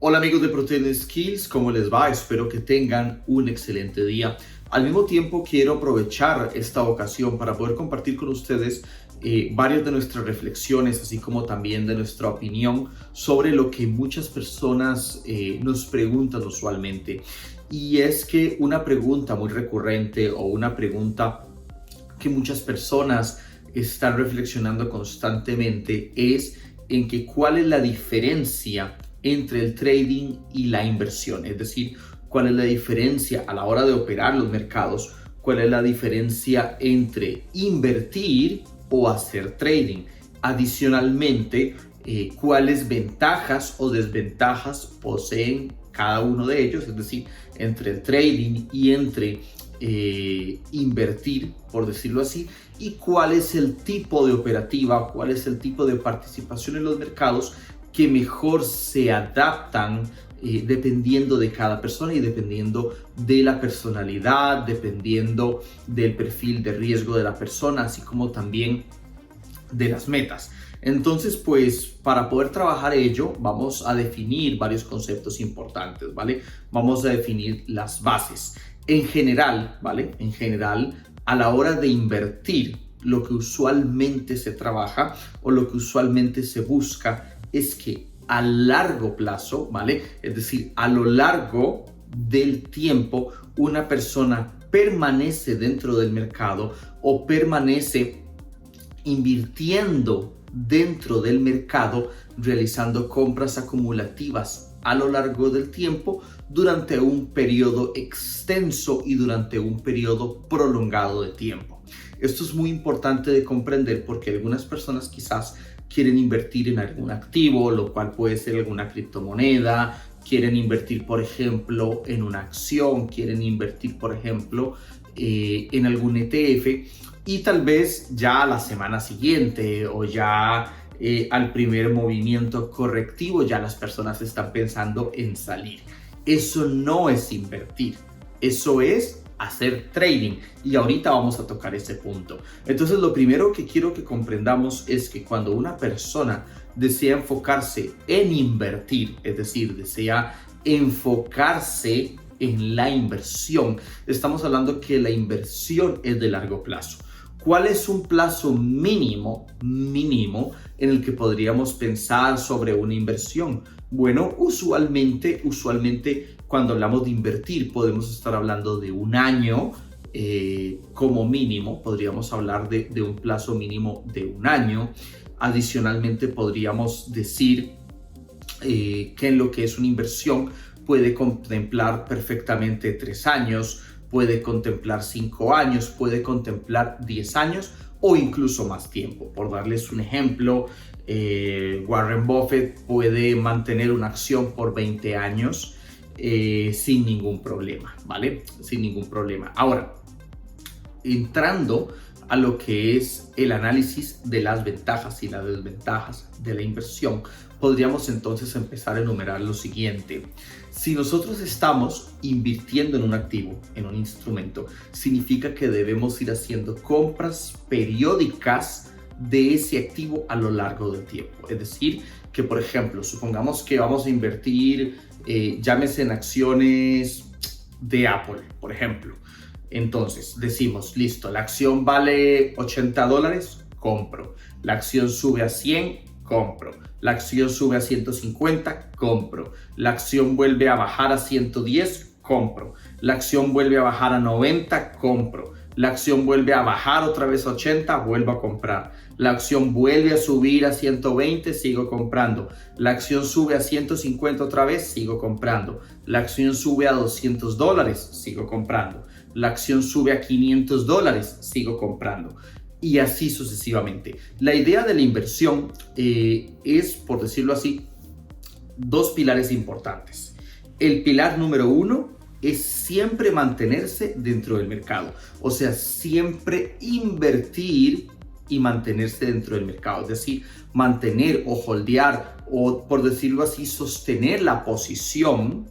Hola amigos de Protein Skills, ¿cómo les va? Espero que tengan un excelente día. Al mismo tiempo quiero aprovechar esta ocasión para poder compartir con ustedes varias de nuestras reflexiones, así como también de nuestra opinión sobre lo que muchas personas nos preguntan usualmente. Y es que una pregunta muy recurrente o una pregunta que muchas personas están reflexionando constantemente es en que cuál es la diferencia entre el trading y la inversión, es decir, cuál es la diferencia a la hora de operar los mercados, cuál es la diferencia entre invertir o hacer trading. Adicionalmente, cuáles ventajas o desventajas poseen cada uno de ellos, es decir, entre el trading y entre invertir, por decirlo así, y cuál es el tipo de operativa, cuál es el tipo de participación en los mercados que mejor se adaptan dependiendo de cada persona y dependiendo de la personalidad, dependiendo del perfil de riesgo de la persona, así como también de las metas. Entonces, pues para poder trabajar ello, vamos a definir varios conceptos importantes, ¿vale? Vamos a definir las bases. En general, ¿vale? En general, a la hora de invertir, lo que usualmente se trabaja o lo que usualmente se busca es que a largo plazo, ¿vale? Es decir, a lo largo del tiempo, una persona permanece dentro del mercado o permanece invirtiendo dentro del mercado, realizando compras acumulativas a lo largo del tiempo durante un periodo extenso y durante un periodo prolongado de tiempo. Esto es muy importante de comprender porque algunas personas quizás quieren invertir en algún activo, lo cual puede ser alguna criptomoneda, quieren invertir, por ejemplo, en una acción, quieren invertir, por ejemplo, en algún ETF y tal vez ya a la semana siguiente o ya al primer movimiento correctivo ya las personas están pensando en salir. Eso no es invertir, eso es hacer trading y ahorita vamos a tocar ese punto. Entonces lo primero que quiero que comprendamos es que cuando una persona desea enfocarse en invertir, es decir, desea enfocarse en la inversión, estamos hablando que la inversión es de largo plazo. ¿Cuál es un plazo mínimo en el que podríamos pensar sobre una inversión? Bueno, usualmente cuando hablamos de invertir podemos estar hablando de un año como mínimo, podríamos hablar de un plazo mínimo de un año. Adicionalmente podríamos decir que en lo que es una inversión puede contemplar perfectamente 3 años, puede contemplar 5 años, puede contemplar 10 años o incluso más tiempo. Por darles un ejemplo, Warren Buffett puede mantener una acción por 20 años sin ningún problema, ¿vale? Sin ningún problema. Ahora, entrando a lo que es el análisis de las ventajas y las desventajas de la inversión, podríamos entonces empezar a enumerar lo siguiente. Si nosotros estamos invirtiendo en un activo, en un instrumento, significa que debemos ir haciendo compras periódicas de ese activo a lo largo del tiempo. Es decir, que por ejemplo, supongamos que vamos a invertir, llámese en acciones de Apple, por ejemplo. Entonces decimos, listo, la acción vale $80, compro. La acción sube a 100, compro. La acción sube a 150, compro. La acción vuelve a bajar a 110, compro. La acción vuelve a bajar a 90, compro. La acción vuelve a bajar otra vez a 80, vuelvo a comprar. La acción vuelve a subir a 120, sigo comprando. La acción sube a 150 otra vez, sigo comprando. La acción sube a $200, sigo comprando. La acción sube a $500, sigo comprando. Y así sucesivamente. La idea de la inversión es, por decirlo así, dos pilares importantes. El pilar número 1 es siempre mantenerse dentro del mercado. O sea, siempre invertir y mantenerse dentro del mercado. Es decir, mantener o holdear o, por decirlo así, sostener la posición,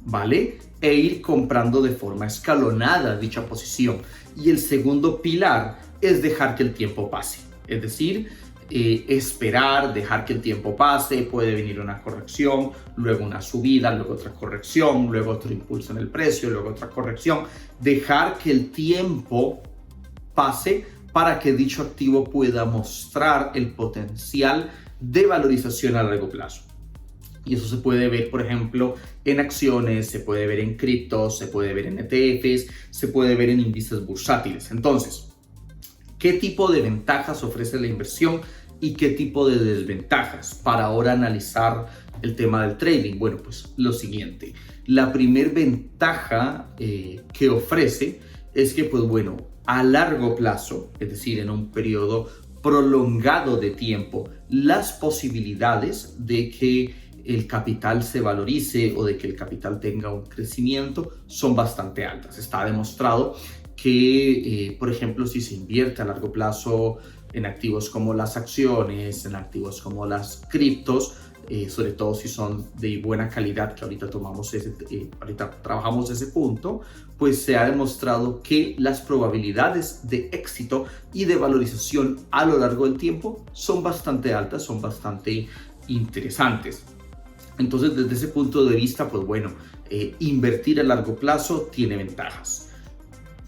¿vale? E ir comprando de forma escalonada dicha posición. Y el segundo pilar es dejar que el tiempo pase. Es decir, esperar, dejar que el tiempo pase, puede venir una corrección, luego una subida, luego otra corrección, luego otro impulso en el precio, luego otra corrección. Dejar que el tiempo pase para que dicho activo pueda mostrar el potencial de valorización a largo plazo. Y eso se puede ver, por ejemplo, en acciones, se puede ver en criptos, se puede ver en ETFs, se puede ver en índices bursátiles. Entonces, ¿qué tipo de ventajas ofrece la inversión y qué tipo de desventajas? Para ahora analizar el tema del trading. Bueno, pues lo siguiente. La primer ventaja que ofrece es que, pues bueno, a largo plazo, es decir, en un periodo prolongado de tiempo, las posibilidades de que el capital se valorice o de que el capital tenga un crecimiento son bastante altas. Está demostrado que, por ejemplo, si se invierte a largo plazo en activos como las acciones, en activos como las criptos, sobre todo si son de buena calidad, que ahorita trabajamos ese punto, pues se ha demostrado que las probabilidades de éxito y de valorización a lo largo del tiempo son bastante altas, son bastante interesantes. Entonces, desde ese punto de vista, pues bueno, invertir a largo plazo tiene ventajas.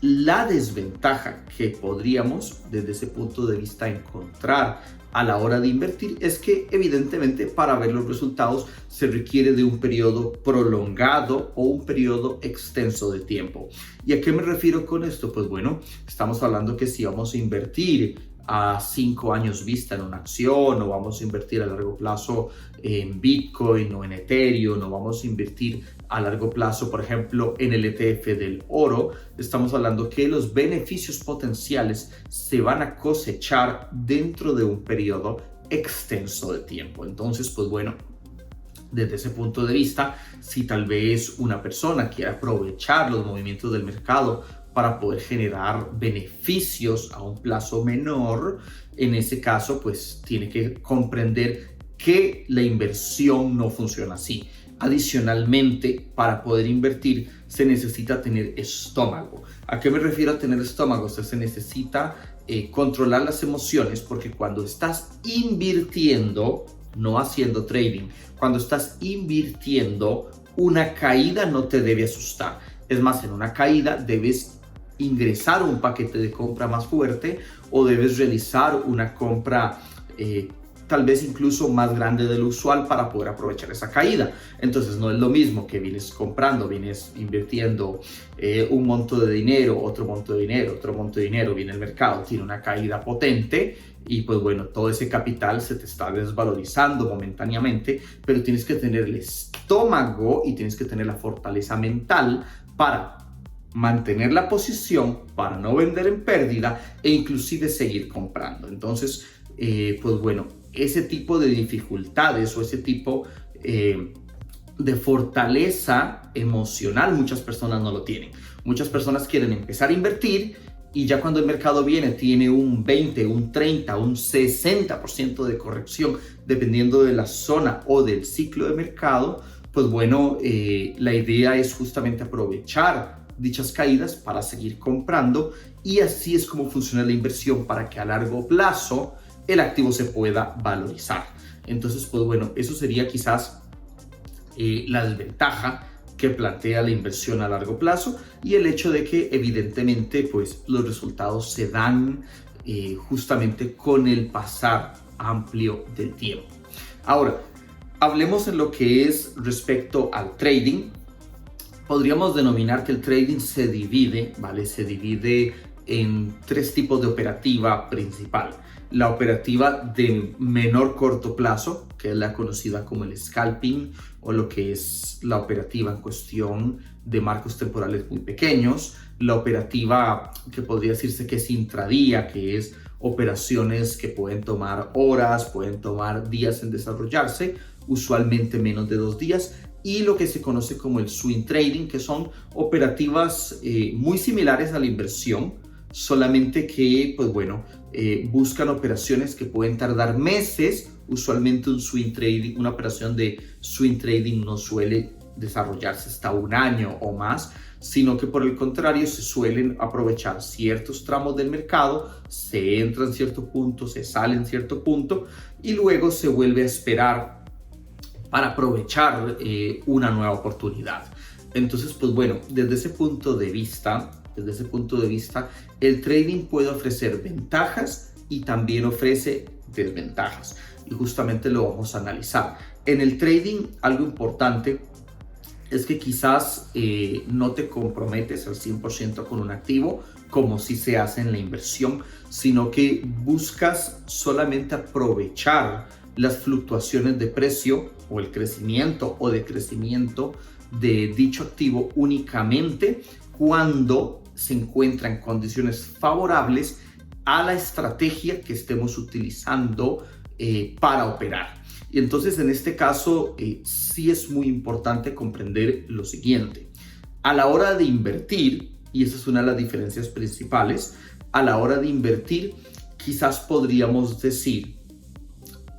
La desventaja que podríamos desde ese punto de vista encontrar a la hora de invertir es que evidentemente para ver los resultados se requiere de un periodo prolongado o un periodo extenso de tiempo. ¿Y a qué me refiero con esto? Pues bueno, estamos hablando que si vamos a invertir a 5 años vista en una acción, o vamos a invertir a largo plazo en Bitcoin o en Ethereum, o vamos a invertir a largo plazo, por ejemplo, en el ETF del oro, estamos hablando que los beneficios potenciales se van a cosechar dentro de un periodo extenso de tiempo. Entonces, pues bueno, desde ese punto de vista, si tal vez una persona quiere aprovechar los movimientos del mercado para poder generar beneficios a un plazo menor, en ese caso, pues tiene que comprender que la inversión no funciona así. Adicionalmente, para poder invertir se necesita tener estómago. ¿A qué me refiero a tener estómago? O sea, se necesita controlar las emociones, porque cuando estás invirtiendo, no haciendo trading, cuando estás invirtiendo, una caída no te debe asustar. Es más, en una caída debes ingresar un paquete de compra más fuerte o debes realizar una compra tal vez incluso más grande de lo usual para poder aprovechar esa caída. Entonces no es lo mismo que vienes comprando, vienes invirtiendo un monto de dinero, otro monto de dinero, otro monto de dinero, viene el mercado, tiene una caída potente y pues bueno, todo ese capital se te está desvalorizando momentáneamente, pero tienes que tener el estómago y tienes que tener la fortaleza mental para mantener la posición, para no vender en pérdida e inclusive seguir comprando. Entonces, pues bueno, ese tipo de dificultades o ese tipo de fortaleza emocional muchas personas no lo tienen. Muchas personas quieren empezar a invertir y ya cuando el mercado viene tiene un 20, un 30, un 60% de corrección dependiendo de la zona o del ciclo de mercado. Pues bueno, la idea es justamente aprovechar dichas caídas para seguir comprando y así es como funciona la inversión para que a largo plazo el activo se pueda valorizar. Entonces, pues bueno, eso sería quizás la desventaja que plantea la inversión a largo plazo y el hecho de que evidentemente pues los resultados se dan justamente con el pasar amplio del tiempo. Ahora, hablemos en lo que es respecto al trading. Podríamos denominar que el trading se divide, ¿vale? Se divide en 3 tipos de operativa principal. La operativa de menor corto plazo, que es la conocida como el scalping, o lo que es la operativa en cuestión de marcos temporales muy pequeños. La operativa que podría decirse que es intradía, que es operaciones que pueden tomar horas, pueden tomar días en desarrollarse, usualmente menos de 2 días. Y lo que se conoce como el swing trading, que son operativas muy similares a la inversión, solamente que, pues bueno, buscan operaciones que pueden tardar meses. Usualmente un swing trading, una operación de swing trading no suele desarrollarse hasta 1 año o más. sino que por el contrario se suelen aprovechar ciertos tramos del mercado, se entra en cierto punto, se sale en cierto punto y luego se vuelve a esperar para aprovechar una nueva oportunidad. Entonces, pues bueno, desde ese punto de vista, el trading puede ofrecer ventajas y también ofrece desventajas. Y justamente lo vamos a analizar. En el trading, algo importante es que quizás no te comprometes al 100% con un activo, como si se hace en la inversión, sino que buscas solamente aprovechar las fluctuaciones de precio o el crecimiento o decrecimiento de dicho activo únicamente cuando se encuentra en condiciones favorables a la estrategia que estemos utilizando para operar. Y entonces en este caso sí es muy importante comprender lo siguiente. A la hora de invertir, y esa es una de las diferencias principales, a la hora de invertir quizás podríamos decir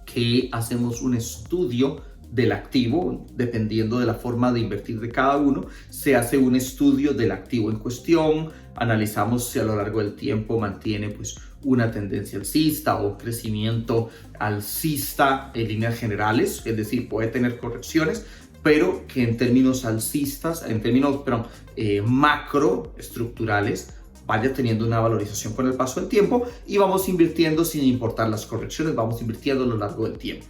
que hacemos un estudio del activo, dependiendo de la forma de invertir de cada uno, se hace un estudio del activo en cuestión, analizamos si a lo largo del tiempo mantiene pues una tendencia alcista o crecimiento alcista en líneas generales, es decir, puede tener correcciones, pero que en términos alcistas, macroestructurales, vaya teniendo una valorización con el paso del tiempo y vamos invirtiendo sin importar las correcciones, vamos invirtiendo a lo largo del tiempo.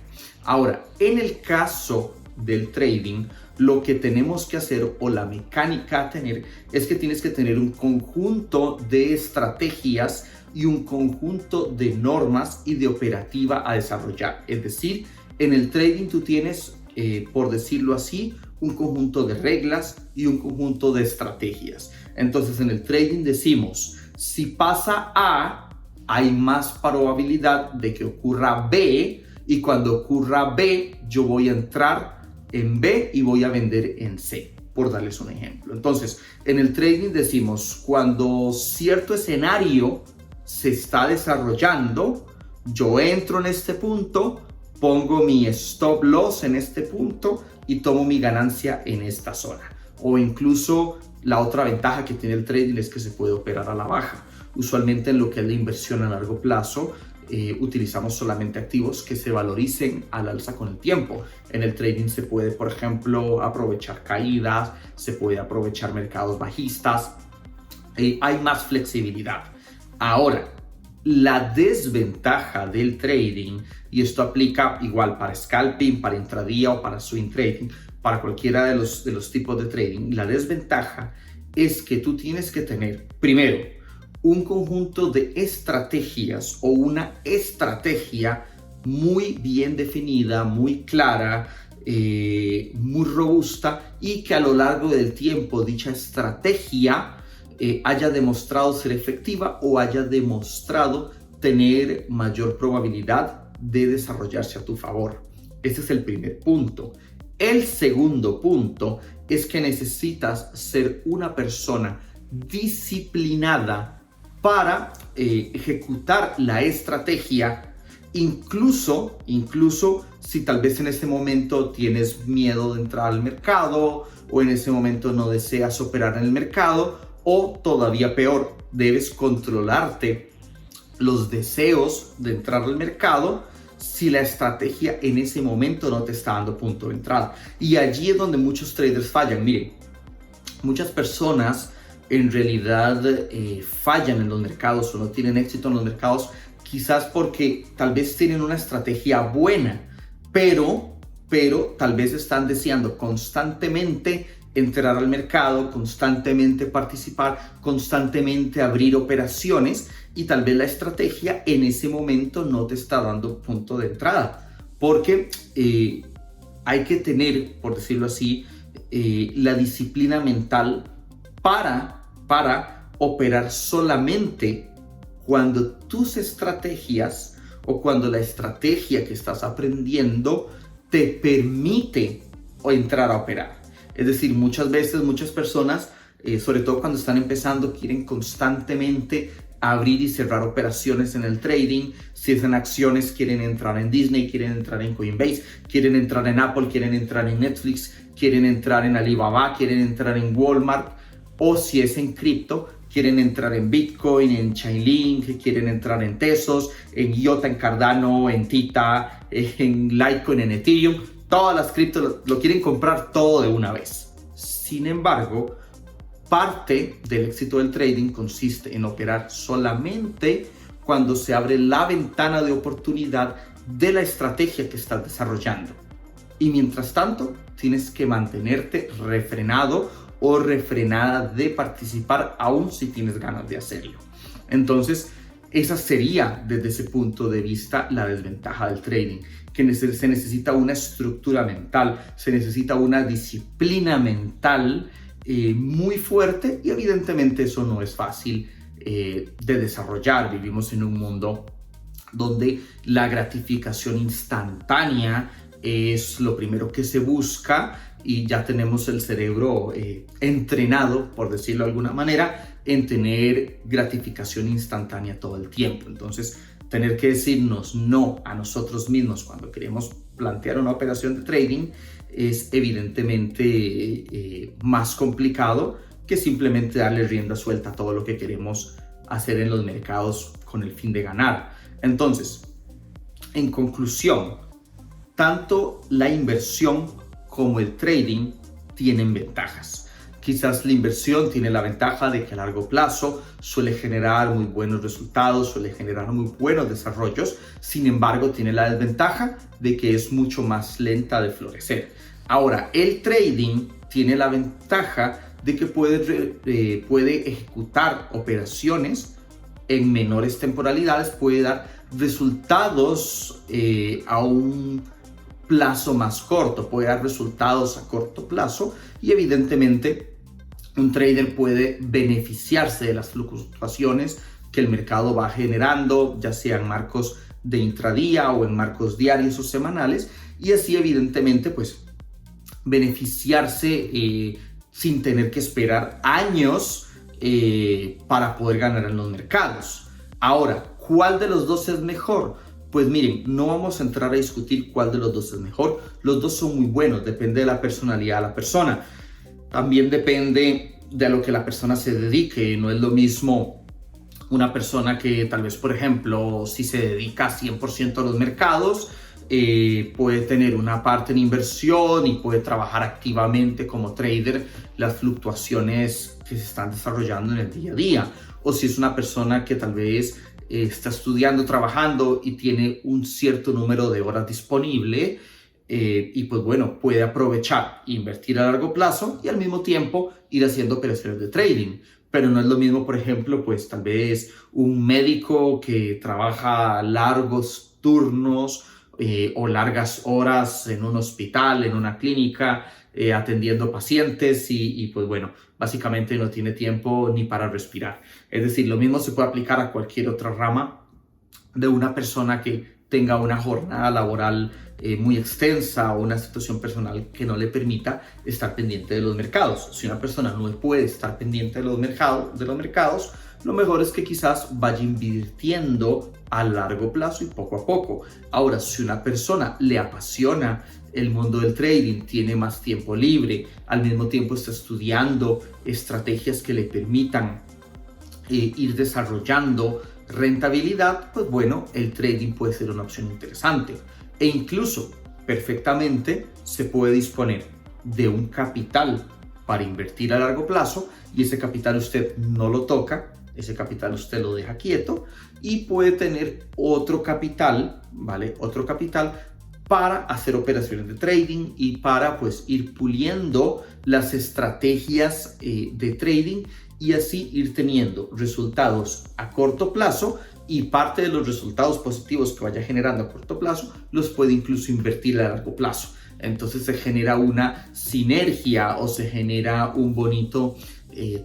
Ahora, en el caso del trading, lo que tenemos que hacer o la mecánica a tener es que tienes que tener un conjunto de estrategias y un conjunto de normas y de operativa a desarrollar. Es decir, en el trading tú tienes, por decirlo así, un conjunto de reglas y un conjunto de estrategias. Entonces, en el trading decimos, si pasa A, hay más probabilidad de que ocurra B, y cuando ocurra B, yo voy a entrar en B y voy a vender en C, por darles un ejemplo. Entonces, en el trading decimos, cuando cierto escenario se está desarrollando, yo entro en este punto, pongo mi stop loss en este punto y tomo mi ganancia en esta zona. O incluso la otra ventaja que tiene el trading es que se puede operar a la baja. Usualmente en lo que es la inversión a largo plazo, utilizamos solamente activos que se valoricen al alza con el tiempo. En el trading se puede, por ejemplo, aprovechar caídas, se puede aprovechar mercados bajistas, hay más flexibilidad. Ahora, la desventaja del trading, y esto aplica igual para scalping, para intradía o para swing trading, para cualquiera de los tipos de trading, la desventaja es que tú tienes que tener, primero, un conjunto de estrategias o una estrategia muy bien definida, muy clara, muy robusta y que a lo largo del tiempo dicha estrategia haya demostrado ser efectiva o haya demostrado tener mayor probabilidad de desarrollarse a tu favor. Ese es el primer punto. El segundo punto es que necesitas ser una persona disciplinada para ejecutar la estrategia, incluso si tal vez en ese momento tienes miedo de entrar al mercado o en ese momento no deseas operar en el mercado, o todavía peor, debes controlarte los deseos de entrar al mercado si la estrategia en ese momento no te está dando punto de entrada. Y allí es donde muchos traders fallan. Miren, muchas personas en realidad fallan en los mercados o no tienen éxito en los mercados, quizás porque tal vez tienen una estrategia buena, pero tal vez están deseando constantemente entrar al mercado, constantemente participar, constantemente abrir operaciones y tal vez la estrategia en ese momento no te está dando punto de entrada, porque hay que tener, por decirlo así, la disciplina mental para operar solamente cuando tus estrategias o cuando la estrategia que estás aprendiendo te permite entrar a operar. Es decir, muchas veces muchas personas, sobre todo cuando están empezando, quieren constantemente abrir y cerrar operaciones en el trading. Si es en acciones, quieren entrar en Disney, quieren entrar en Coinbase, quieren entrar en Apple, quieren entrar en Netflix, quieren entrar en Alibaba, quieren entrar en Walmart. O si es en cripto, quieren entrar en Bitcoin, en Chainlink, quieren entrar en Tesos, en IOTA, en Cardano, en Tita, en Litecoin, en Ethereum. Todas las criptos lo quieren comprar todo de una vez. Sin embargo, parte del éxito del trading consiste en operar solamente cuando se abre la ventana de oportunidad de la estrategia que estás desarrollando. Y mientras tanto, tienes que mantenerte refrenado o refrenada de participar, aún si tienes ganas de hacerlo. Entonces, esa sería, desde ese punto de vista, la desventaja del trading, que se necesita una estructura mental, se necesita una disciplina mental muy fuerte, y evidentemente eso no es fácil de desarrollar. Vivimos en un mundo donde la gratificación instantánea es lo primero que se busca, y ya tenemos el cerebro entrenado, por decirlo de alguna manera, en tener gratificación instantánea todo el tiempo. Entonces, tener que decirnos no a nosotros mismos cuando queremos plantear una operación de trading es evidentemente más complicado que simplemente darle rienda suelta a todo lo que queremos hacer en los mercados con el fin de ganar. Entonces, en conclusión, tanto la inversión como el trading tienen ventajas. Quizás la inversión tiene la ventaja de que a largo plazo suele generar muy buenos resultados, suele generar muy buenos desarrollos. Sin embargo, tiene la desventaja de que es mucho más lenta de florecer. Ahora, el trading tiene la ventaja de que puede ejecutar operaciones en menores temporalidades, puede dar resultados a un plazo más corto, puede dar resultados a corto plazo, y evidentemente un trader puede beneficiarse de las fluctuaciones que el mercado va generando, ya sea en marcos de intradía o en marcos diarios o semanales, y así evidentemente pues beneficiarse sin tener que esperar años para poder ganar en los mercados. Ahora, ¿cuál de los dos es mejor? Pues miren, no vamos a entrar a discutir cuál de los dos es mejor. Los dos son muy buenos, depende de la personalidad de la persona. También depende de a lo que la persona se dedique. No es lo mismo una persona que tal vez, por ejemplo, si se dedica 100% a los mercados, puede tener una parte en inversión y puede trabajar activamente como trader las fluctuaciones que se están desarrollando en el día a día. O si es una persona que tal vez está estudiando, trabajando y tiene un cierto número de horas disponible, y pues bueno, puede aprovechar, invertir a largo plazo y al mismo tiempo ir haciendo operaciones de trading. Pero no es lo mismo, por ejemplo, pues tal vez un médico que trabaja largos turnos o largas horas en un hospital, en una clínica, atendiendo pacientes y pues bueno, básicamente no tiene tiempo ni para respirar. Es decir, lo mismo se puede aplicar a cualquier otra rama de una persona que tenga una jornada laboral muy extensa o una situación personal que no le permita estar pendiente de los mercados. Si una persona no puede estar pendiente de los mercados, lo mejor es que quizás vaya invirtiendo a largo plazo y poco a poco. Ahora, si una persona le apasiona el mundo del trading, tiene más tiempo libre, al mismo tiempo está estudiando estrategias que le permitan ir desarrollando rentabilidad, pues bueno, el trading puede ser una opción interesante. E incluso perfectamente se puede disponer de un capital para invertir a largo plazo, y ese capital usted no lo toca, ese capital usted lo deja quieto, y puede tener otro capital, ¿vale? Otro capital para hacer operaciones de trading y para pues ir puliendo las estrategias de trading, y así ir teniendo resultados a corto plazo, y parte de los resultados positivos que vaya generando a corto plazo los puede incluso invertir a largo plazo. Entonces se genera una sinergia o se genera un bonito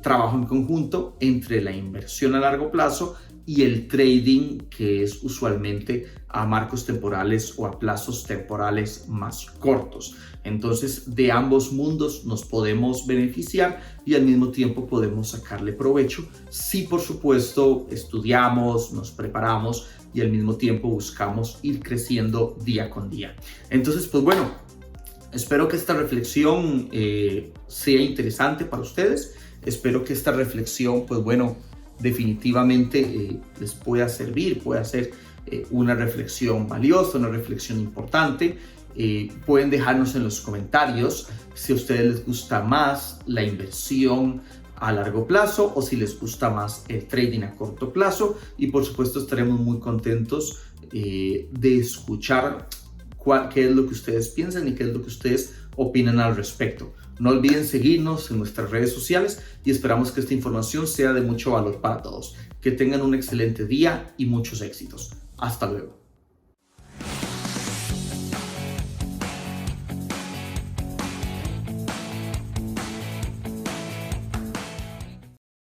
trabajo en conjunto entre la inversión a largo plazo y el trading, que es usualmente a marcos temporales o a plazos temporales más cortos. Entonces, de ambos mundos nos podemos beneficiar y al mismo tiempo podemos sacarle provecho si, por supuesto, estudiamos, nos preparamos y al mismo tiempo buscamos ir creciendo día con día. Entonces, pues bueno, espero que esta reflexión sea interesante para ustedes. Espero que esta reflexión, pues bueno, definitivamente les pueda servir, pueda ser una reflexión valiosa, una reflexión importante. Pueden dejarnos en los comentarios si a ustedes les gusta más la inversión a largo plazo o si les gusta más el trading a corto plazo, y por supuesto estaremos muy contentos de escuchar qué es lo que ustedes piensan y qué es lo que ustedes opinan al respecto. No olviden seguirnos en nuestras redes sociales y esperamos que esta información sea de mucho valor para todos. Que tengan un excelente día y muchos éxitos. Hasta luego.